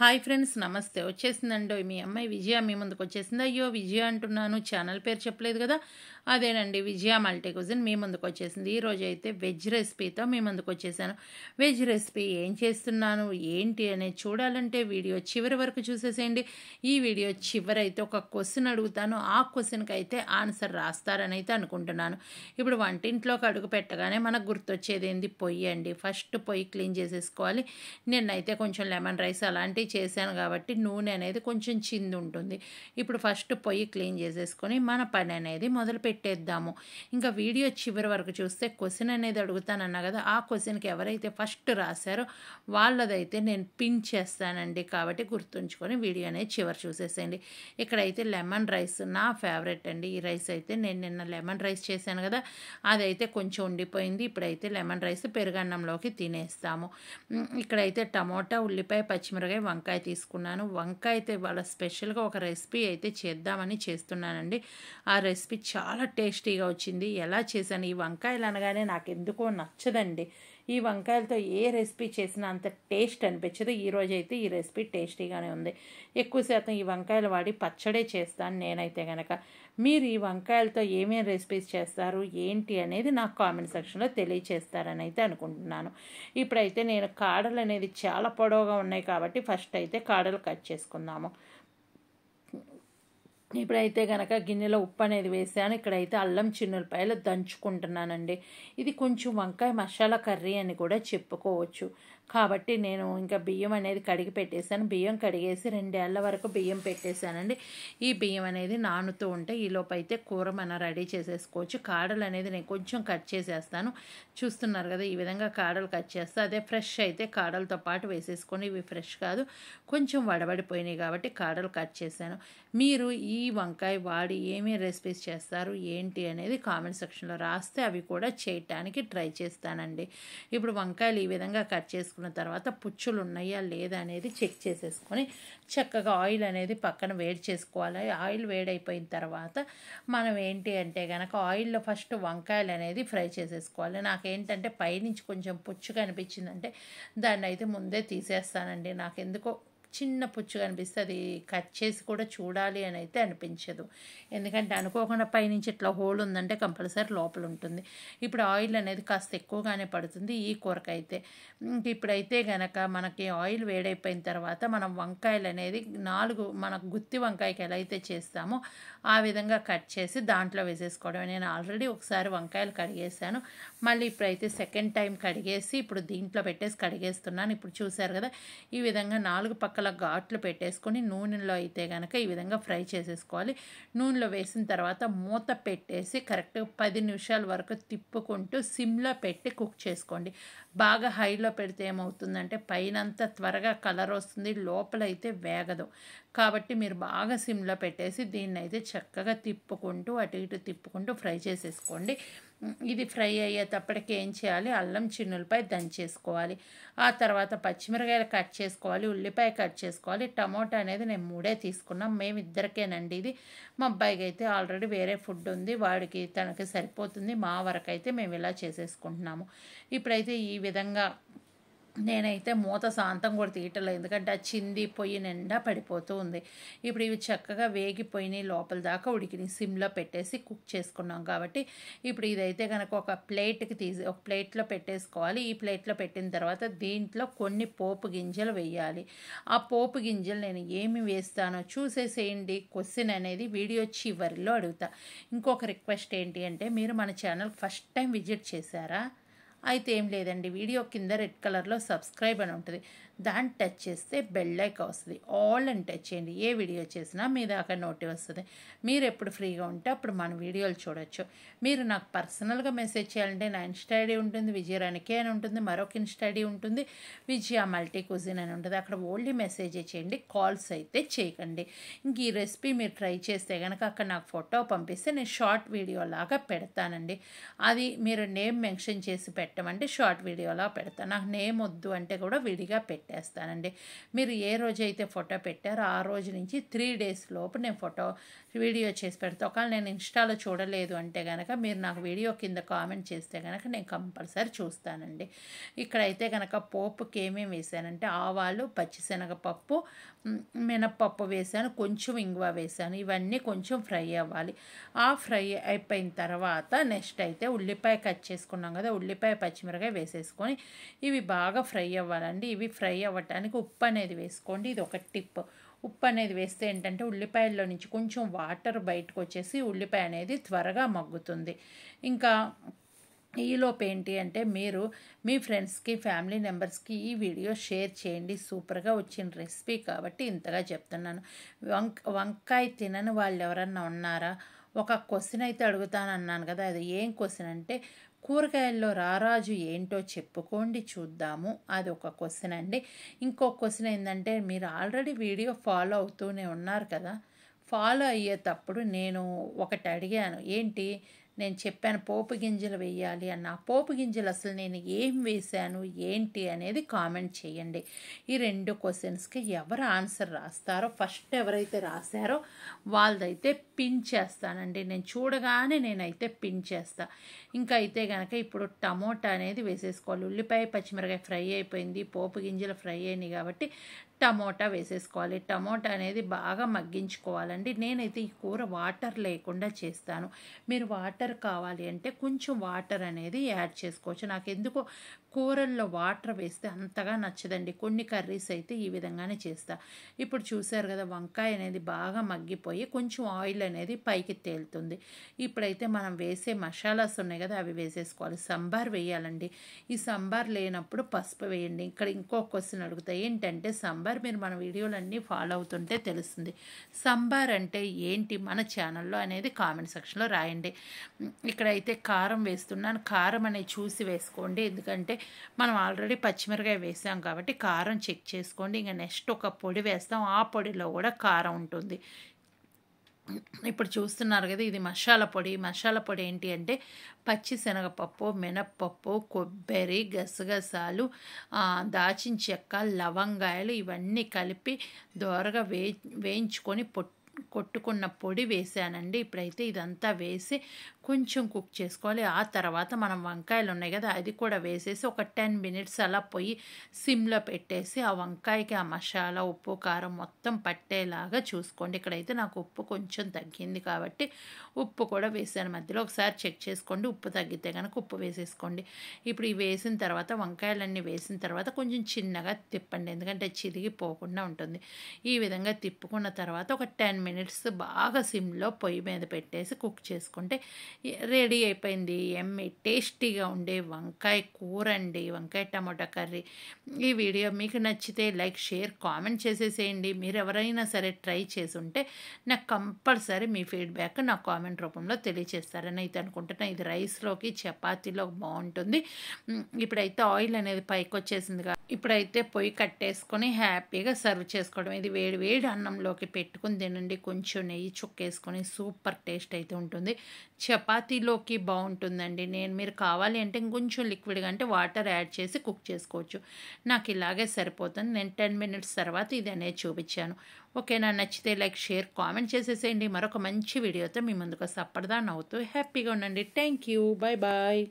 Hi friends, నమస్తే. వచ్చేసిందండి మీ అమ్మాయి విజయ మీ ముందుకు వచ్చేసింది. అయ్యో విజయ అంటున్నాను, ఛానల్ పేరు చెప్పలేదు కదా. అదేనండి, విజయ మల్టీ కుజిన్ మీ ముందుకు వచ్చేసింది. ఈరోజు అయితే వెజ్ రెసిపీతో మీ ముందుకు వచ్చేసాను. వెజ్ రెసిపీ ఏం చేస్తున్నాను ఏంటి అనేది చూడాలంటే వీడియో చివరి వరకు చూసేసేయండి. ఈ వీడియో చివరైతే ఒక క్వశ్చన్ అడుగుతాను, ఆ క్వశ్చన్కి అయితే ఆన్సర్ రాస్తారని అయితే అనుకుంటున్నాను. ఇప్పుడు వంటింట్లోకి అడుగు పెట్టగానే మనకు గుర్తొచ్చేది ఏంది? పొయ్యి అండి. ఫస్ట్ పొయ్యి క్లీన్ చేసేసుకోవాలి. నిన్నైతే కొంచెం లెమన్ రైస్ అలాంటివి చేశాను కాబట్టి నూనె అనేది కొంచెం చింది ఉంటుంది. ఇప్పుడు ఫస్ట్ పొయ్యి క్లీన్ చేసేసుకొని మన పని అనేది మొదలు పెట్టేద్దాము. ఇంకా వీడియో చివరి వరకు చూస్తే క్వశ్చన్ అనేది అడుగుతానన్నా కదా, ఆ క్వశ్చన్కి ఎవరైతే ఫస్ట్ రాశారో వాళ్ళదైతే నేను పిన్ చేస్తానండి. కాబట్టి గుర్తుంచుకొని వీడియో అనేది చివరి చూసేసేయండి. ఇక్కడైతే లెమన్ రైస్ నా ఫేవరెట్ అండి. ఈ రైస్ అయితే నేను నిన్న లెమన్ రైస్ చేశాను కదా, అదైతే కొంచెం ఉండిపోయింది. ఇప్పుడైతే లెమన్ రైస్ పెరుగన్నంలోకి తినేస్తాము. ఇక్కడైతే టమోటా, ఉల్లిపాయ, పచ్చిమిరకాయ, వంకాయ తీసుకున్నాను. వంకాయ అయితే ఇవాళ స్పెషల్గా ఒక రెసిపీ అయితే చేద్దామని చేస్తున్నానండి. ఆ రెసిపీ చాలా టేస్టీగా వచ్చింది. ఎలా చేశాను? ఈ వంకాయలు అనగానే నాకు ఎందుకో నచ్చదండి. ఈ వంకాయలతో ఏ రెసిపీ చేసినా అంత టేస్ట్ అనిపించదు. ఈరోజు అయితే ఈ రెసిపీ టేస్టీగానే ఉంది. ఎక్కువ శాతం ఈ వంకాయలు వాడి పచ్చడే చేస్తాను నేనైతే కనుక. మీరు ఈ వంకాయలతో ఏమేమి రెసిపీస్ చేస్తారు ఏంటి అనేది నాకు కామెంట్ సెక్షన్లో తెలియచేస్తారని అయితే అనుకుంటున్నాను. ఇప్పుడైతే నేను కాడలు అనేది చాలా పొడవుగా ఉన్నాయి కాబట్టి ఫస్ట్ అయితే కాడలు కట్ చేసుకుందాము. ఇప్పుడైతే కనుక గిన్నెలో ఉప్పు అనేది వేసాను. ఇక్కడైతే అల్లం చిన్నులపాయలు దంచుకుంటున్నానండి. ఇది కొంచెం వంకాయ మసాలా కర్రీ అని కూడా చెప్పుకోవచ్చు. కాబట్టి నేను ఇంకా బియ్యం అనేది కడిగి పెట్టేశాను. బియ్యం కడిగేసి 2 ఏళ్ల వరకు బియ్యం పెట్టేశానండి. ఈ బియ్యం అనేది నానుతూ ఉంటే ఈలోపు అయితే కూర మనం రెడీ చేసేసుకోవచ్చు. కాడలు అనేది నేను కొంచెం కట్ చేసేస్తాను. చూస్తున్నారు కదా, ఈ విధంగా కాడలు కట్ చేస్తా. అదే ఫ్రెష్ అయితే కాడలతో పాటు వేసేసుకొని, ఇవి ఫ్రెష్ కాదు కొంచెం వడబడిపోయినాయి కాబట్టి కాడలు కట్ చేశాను. మీరు ఈ వంకాయ వాడి ఏమేమి రెసిపీస్ చేస్తారు ఏంటి అనేది కామెంట్ సెక్షన్లో రాస్తే అవి కూడా చేయటానికి ట్రై చేస్తానండి. ఇప్పుడు వంకాయలు ఈ విధంగా కట్ చేసుకున్న తర్వాత పుచ్చులు ఉన్నాయా లేదా అనేది చెక్ చేసేసుకొని చక్కగా ఆయిల్ అనేది పక్కన వేడి చేసుకోవాలి. ఆయిల్ వేడైపోయిన తర్వాత మనం ఏంటి అంటే కనుక ఆయిల్లో ఫస్ట్ వంకాయలు అనేది ఫ్రై చేసేసుకోవాలి. నాకేంటంటే పైనుంచి కొంచెం పుచ్చు కనిపించిందంటే దాన్ని అయితే ముందే తీసేస్తానండి. నాకెందుకో చిన్న పుచ్చు కనిపిస్తే అది కట్ చేసి కూడా చూడాలి అని అయితే అనిపించదు. ఎందుకంటే అనుకోకుండా పైనుంచి ఇట్లా హోల్ ఉందంటే కంపల్సరీ లోపల ఉంటుంది. ఇప్పుడు ఆయిల్ అనేది కాస్త ఎక్కువగానే పడుతుంది ఈ కూరకైతే. ఇప్పుడైతే గనక మనకి ఆయిల్ వేడైపోయిన తర్వాత మనం వంకాయలు అనేది 4 మన గుత్తి వంకాయకి ఎలా అయితే చేస్తామో ఆ విధంగా కట్ చేసి దాంట్లో వేసేసుకోవడం. నేను ఆల్రెడీ ఒకసారి వంకాయలు కడిగేసాను. మళ్ళీ ఇప్పుడైతే సెకండ్ టైం కడిగేసి ఇప్పుడు దీంట్లో పెట్టేసి కడిగేస్తున్నాను. ఇప్పుడు చూసారు కదా, ఈ విధంగా 4 పక్కల ఘాట్లు పెట్టేసుకొని నూనెలో అయితే కనుక ఈ విధంగా ఫ్రై చేసేసుకోవాలి. నూనెలో వేసిన తర్వాత మూత పెట్టేసి కరెక్ట్ 10 నిమిషాల వరకు తిప్పుకుంటూ సిమ్లో పెట్టి కుక్ చేసుకోండి. బాగా హైలో పెడితే ఏమవుతుందంటే పైనంతా త్వరగా కలర్ వస్తుంది, లోపలైతే వేగదు. కాబట్టి మీరు బాగా సిమ్లో పెట్టేసి దీన్ని అయితే చక్కగా తిప్పుకుంటూ అటు ఇటు తిప్పుకుంటూ ఫ్రై చేసేసుకోండి. ఇది ఫ్రై అయ్యేటప్పటికి ఏం చేయాలి? అల్లం చిన్నులపాయ దంచేసుకోవాలి. ఆ తర్వాత పచ్చిమిరకాయలు కట్ చేసుకోవాలి, ఉల్లిపాయ కట్ చేసుకోవాలి. టమోటా అనేది నేను 3 తీసుకున్నాం. మేమిద్దరికేనండి ఇది. మా అబ్బాయికి అయితే ఆల్రెడీ వేరే ఫుడ్ ఉంది, వాడికి తనకి సరిపోతుంది. మా వరకు అయితే మేము ఇలా చేసేసుకుంటున్నాము. ఇప్పుడైతే ఈ విధంగా నేనైతే మూత శాంతం కూడా తీయటలేదు, ఎందుకంటే ఆ చింది పొయ్యి నిండా పడిపోతూ ఉంది. ఇప్పుడు ఇవి చక్కగా వేగిపోయినాయి, లోపల దాకా ఉడికినాయి. సిమ్లో పెట్టేసి కుక్ చేసుకున్నాం కాబట్టి ఇప్పుడు ఇదైతే కనుక ఒక ప్లేట్లో పెట్టేసుకోవాలి. ఈ ప్లేట్లో పెట్టిన తర్వాత దీంట్లో కొన్ని పోపు గింజలు వేయాలి. ఆ పోపు గింజలు నేను ఏమి వేస్తానో చూసేసేయండి. క్వశ్చన్ అనేది వీడియో చివరిలో అడుగుతా. ఇంకొక రిక్వెస్ట్ ఏంటి అంటే, మీరు మన ఛానల్ ఫస్ట్ టైం విజిట్ చేశారా? అయితే ఏం లేదండి, వీడియో కింద రెడ్ కలర్లో సబ్స్క్రైబ్ అని ఉంటుంది, దాన్ని టచ్ చేస్తే బెల్ ఐకాన్ వస్తుంది. ఆల్ అని టచ్ చేయండి. ఏ వీడియో చేసినా మీ దాకా నోటి వస్తుంది. మీరు ఎప్పుడు ఫ్రీగా ఉంటే అప్పుడు మన వీడియోలు చూడొచ్చు. మీరు నాకు పర్సనల్గా మెసేజ్ చేయాలంటే నా ఇన్స్టా ఐడి ఉంటుంది, విజయరాణికే అని ఉంటుంది. మరొక ఇన్స్టా ఐడి ఉంటుంది, విజయ మల్టీ కుజిన్ అని ఉంటుంది. అక్కడ ఓన్లీ మెసేజ్ చేయండి, కాల్స్ అయితే చేయకండి. ఇంక ఈ రెసిపీ మీరు ట్రై చేస్తే కనుక అక్కడ నాకు ఫోటో పంపిస్తే నేను షార్ట్ వీడియో లాగా పెడతానండి. అది మీరు నేమ్ మెన్షన్ చేసి పెట్టమంటే షార్ట్ వీడియోలా పెడతాను. నాకు నేమ్ వద్దు అంటే కూడా విడిగా పెట్టేస్తానండి. మీరు ఏ రోజైతే ఫోటో పెట్టారో ఆ రోజు నుంచి 3 డేస్ లోపు నేను వీడియో చేసి పెడతాను. ఒకవేళ నేను ఇన్స్టాలో చూడలేదు అంటే కనుక మీరు నాకు వీడియో కింద కామెంట్ చేస్తే కనుక నేను కంపల్సరీ చూస్తానండి. ఇక్కడైతే కనుక పోపుకి ఏమేమి వేసానంటే ఆవాలు, పచ్చిశనగపప్పు, మినప్పప్పు వేసాను, కొంచెం ఇంగువ వేసాను. ఇవన్నీ కొంచెం ఫ్రై అవ్వాలి. ఆ ఫ్రై అయిపోయిన తర్వాత నెక్స్ట్ అయితే ఉల్లిపాయ కట్ చేసుకున్నాం కదా, ఉల్లిపాయ పచ్చిమిరకాయ వేసేసుకొని ఇవి బాగా ఫ్రై అవ్వాలండి. ఇవి ఫ్రై అవ్వటానికి ఉప్పు అనేది వేసుకోండి. ఇది ఒక టిప్. ఉప్పు అనేది వేస్తే ఏంటంటే ఉల్లిపాయల్లో నుంచి కొంచెం వాటర్ బయటకు వచ్చేసి ఉల్లిపాయ అనేది త్వరగా మగ్గుతుంది. ఇంకా ఈలోపు ఏంటి అంటే మీరు మీ ఫ్రెండ్స్కి, ఫ్యామిలీ మెంబర్స్కి ఈ వీడియో షేర్ చేయండి. సూపర్గా వచ్చిన రెసిపీ కాబట్టి ఇంతగా చెప్తున్నాను. వంకాయ తినని వాళ్ళు ఎవరన్నా ఉన్నారా? ఒక క్వశ్చన్ అయితే అడుగుతానన్నాను కదా, అది ఏం క్వశ్చన్ అంటే కూరగాయల్లో రారాజు ఏంటో చెప్పుకోండి చూద్దాము. అది ఒక క్వశ్చన్ అండి. ఇంకో క్వశ్చన్ ఏంటంటే మీరు ఆల్రెడీ వీడియో ఫాలో అవుతూనే ఉన్నారు కదా, ఫాలో అయ్యేటప్పుడు నేను ఒకటి అడిగాను. ఏంటి నేను చెప్పాను పోపు గింజలు వేయాలి అన్న. పోపు గింజలు అసలు నేను ఏం వేశాను ఏంటి అనేది కామెంట్ చేయండి. ఈ 2 క్వశ్చన్స్కి ఎవరు ఆన్సర్ రాస్తారో ఫస్ట్ ఎవరైతే రాశారో వాళ్ళదైతే పిన్ చేస్తానండి. నేను చూడగానే నేనైతే పిన్ చేస్తా. ఇంకా అయితే కనుక ఇప్పుడు టమోటా అనేది వేసేసుకోవాలి. ఉల్లిపాయ పచ్చిమిరకాయ ఫ్రై అయిపోయింది, పోపు గింజలు ఫ్రై అయినాయి కాబట్టి టమోటా వేసేసుకోవాలి. టమోటా అనేది బాగా మగ్గించుకోవాలండి. నేనైతే ఈ కూర వాటర్ లేకుండా చేస్తాను. మీరు వాటర్ కావాలి అంటే కొంచెం వాటర్ అనేది యాడ్ చేసుకోవచ్చు. నాకు ఎందుకో కూరల్లో వాటర్ వేస్తే అంతగా నచ్చదండి. కొన్ని కర్రీస్ అయితే ఈ విధంగానే చేస్తా. ఇప్పుడు చూసారు కదా, వంకాయ అనేది బాగా మగ్గిపోయి కొంచెం ఆయిల్ అనేది పైకి తేలుతుంది. ఇప్పుడైతే మనం వేసే మసాలాస్ ఉన్నాయి కదా, అవి వేసేసుకోవాలి. సంబార్ వేయాలండి. ఈ సంబార్ లేనప్పుడు పసుపు వేయండి. ఇక్కడ ఇంకో క్వశ్చన్ అడుగుతాయి ఏంటంటే సంబార్ మీరు మన వీడియోలన్నీ ఫాలో అవుతుంటే తెలుస్తుంది. సంబార్ అంటే ఏంటి మన ఛానల్లో అనేది కామెంట్ సెక్షన్లో రాయండి. ఇక్కడైతే కారం వేస్తున్నాను. కారం అనేది చూసి వేసుకోండి, ఎందుకంటే మనం ఆల్రెడీ పచ్చిమిరకాయ వేసాం కాబట్టి కారం చెక్ చేసుకోండి. ఇంకా నెక్స్ట్ ఒక పొడి వేస్తాం, ఆ పొడిలో కూడా కారం ఉంటుంది. ఇప్పుడు చూస్తున్నారు కదా, ఇది మసాలా పొడి. మసాలా పొడి ఏంటి అంటే పచ్చిశనగపప్పు, మినప్పప్పు, కొబ్బరి, గసగసాలు, దాచిన చెక్క, లవంగాయలు ఇవన్నీ కలిపి దోరగా వేయించుకొని కొట్టుకున్న పొడి వేసానండి. ఇప్పుడైతే ఇదంతా వేసి కొంచెం కుక్ చేసుకోవాలి. ఆ తర్వాత మనం వంకాయలు ఉన్నాయి కదా, అది కూడా వేసేసి ఒక 10 మినిట్స్ అలా పొయ్యి సిమ్లో పెట్టేసి ఆ వంకాయకి ఆ మసాలా, ఉప్పు, కారం మొత్తం పట్టేలాగా చూసుకోండి. ఇక్కడైతే నాకు ఉప్పు కొంచెం తగ్గింది కాబట్టి ఉప్పు కూడా వేసాను. మధ్యలో ఒకసారి చెక్ చేసుకోండి, ఉప్పు తగ్గితే కనుక ఉప్పు వేసేసుకోండి. ఇప్పుడు ఇవి వేసిన తర్వాత వంకాయలన్నీ వేసిన తర్వాత కొంచెం చిన్నగా తిప్పండి, ఎందుకంటే చిరిగిపోకుండా ఉంటుంది. ఈ విధంగా తిప్పుకున్న తర్వాత ఒక 10 మినిట్స్ బాగా సిమ్లో పొయ్యి మీద పెట్టేసి కుక్ చేసుకుంటే రెడీ అయిపోయింది. ఎమ్మి టేస్టీగా ఉండే వంకాయ కూర అండి, వంకాయ టమాటా కర్రీ. ఈ వీడియో మీకు నచ్చితే లైక్, షేర్, కామెంట్ చేసేసేయండి. మీరు ఎవరైనా సరే ట్రై చేసి ఉంటే నాకు కంపల్సరీ మీ ఫీడ్బ్యాక్ నా కామెంట్ రూపంలో తెలియచేస్తారని అయితే అనుకుంటున్నా. ఇది రైస్లోకి, చపాతీలో బాగుంటుంది. ఇప్పుడైతే ఆయిల్ అనేది పైకి వచ్చేసింది. ఇప్పుడైతే పొయ్యి కట్టేసుకొని హ్యాపీగా సర్వ్ చేసుకోవడం. ఇది వేడి వేడి అన్నంలోకి పెట్టుకుని తినండి. కొంచెం నెయ్యి చుక్కేసుకొని సూపర్ టేస్ట్ అయితే ఉంటుంది. చపాతీలోకి బాగుంటుందండి. మీరు కావాలి అంటే ఇంకొంచెం లిక్విడ్గా అంటే వాటర్ యాడ్ చేసి కుక్ చేసుకోవచ్చు. నాకు ఇలాగే సరిపోతుంది. నేను 10 మినిట్స్ తర్వాత ఇది అనేది చూపించాను. ఓకేనా? నచ్చితే లైక్, షేర్, కామెంట్ చేసేసేయండి. మరొక మంచి వీడియోతో మీ ముందుకు వస్తే అప్పటిదా నవ్వుతూ హ్యాపీగా ఉండండి. Thank you. Bye bye.